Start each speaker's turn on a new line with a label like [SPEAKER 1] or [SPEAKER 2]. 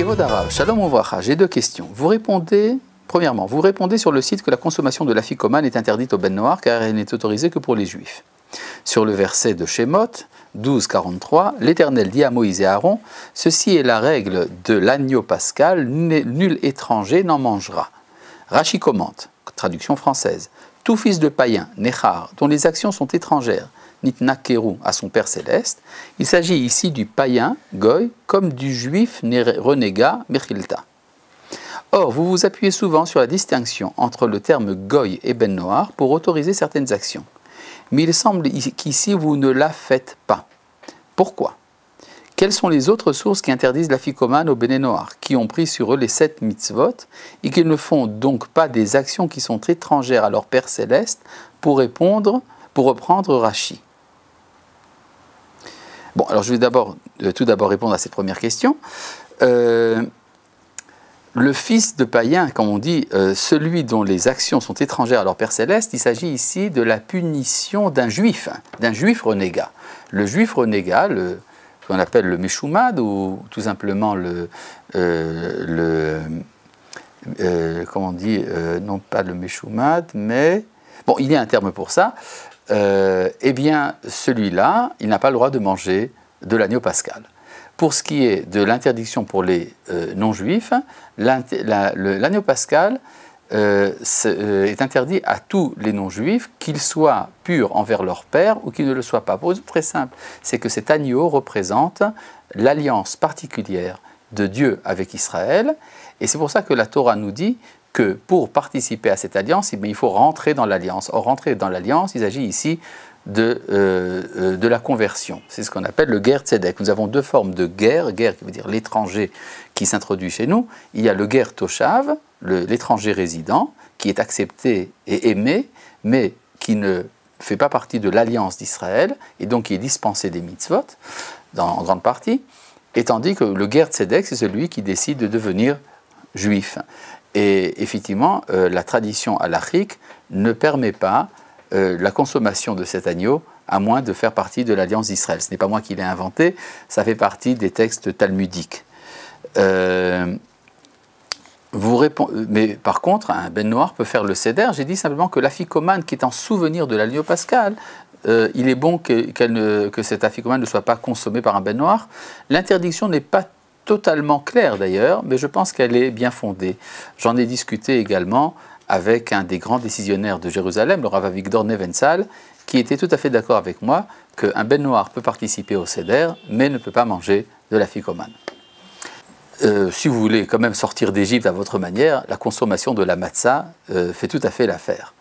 [SPEAKER 1] Kevodara, Shalom Ouvracha, j'ai deux questions. Premièrement, vous répondez sur le site que la consommation de l'afikoman est interdite au ben noir car elle n'est autorisée que pour les juifs. Sur le verset de Shemot 12:43, l'Éternel dit à Moïse et à Aaron, « Ceci est la règle de l'agneau pascal, nul étranger n'en mangera. » Rashi commente, traduction française, « Tout fils de païen, Nechar, dont les actions sont étrangères, Nitnakeru à son Père céleste, il s'agit ici du païen, Goy, comme du juif renégat, Mechilta. » Or, vous vous appuyez souvent sur la distinction entre le terme Goy et Ben Noar pour autoriser certaines actions. Mais il semble qu'ici vous ne la faites pas. Pourquoi? Quelles sont les autres sources qui interdisent l'afikoman aux Béné Noar, qui ont pris sur eux les 7 mitzvot et qui ne font donc pas des actions qui sont étrangères à leur Père céleste pour reprendre Rashi? Bon, alors je vais tout d'abord répondre à cette première question. Le fils de païen, comme on dit, celui dont les actions sont étrangères à leur Père céleste, il s'agit ici de la punition d'un juif renégat. Le juif renégat, qu'on appelle le Meshumad, ou tout simplement comment on dit, non pas le Meshumad, mais, bon, il y a un terme pour ça, eh bien, celui-là, il n'a pas le droit de manger de l'agneau pascal. Pour ce qui est de l'interdiction pour les non-juifs, l'agneau pascal est interdit à tous les non-juifs, qu'ils soient purs envers leur père ou qu'ils ne le soient pas. Pour une raison très simple, c'est que cet agneau représente l'alliance particulière de Dieu avec Israël, et c'est pour ça que la Torah nous dit que pour participer à cette alliance, il faut rentrer dans l'alliance. Or, rentrer dans l'alliance, il s'agit ici de la conversion. C'est ce qu'on appelle le ger tzedek. Nous avons deux formes de ger qui veut dire l'étranger qui s'introduit chez nous. Il y a le ger toshav, l'étranger résident, qui est accepté et aimé, mais qui ne fait pas partie de l'alliance d'Israël, et donc qui est dispensé des mitzvot, en grande partie, et tandis que le ger tzedek, c'est celui qui décide de devenir juif. Et effectivement, la tradition halachique ne permet pas la consommation de cet agneau, à moins de faire partie de l'Alliance d'Israël. Ce n'est pas moi qui l'ai inventé, ça fait partie des textes talmudiques. Mais par contre, un ben noir peut faire le seder. J'ai dit simplement que l'afikoman qui est en souvenir de l'agneau pascal, il est bon que cet afikoman ne soit pas consommé par un ben noir. L'interdiction n'est pas totalement claire d'ailleurs, mais je pense qu'elle est bien fondée. J'en ai discuté également avec un des grands décisionnaires de Jérusalem, le Rav Avigdor Nebenzahl, qui était tout à fait d'accord avec moi qu'un ben noir peut participer au seder, mais ne peut pas manger de l'afikoman. Si vous voulez quand même sortir d'Égypte à votre manière, la consommation de la matzah fait tout à fait l'affaire.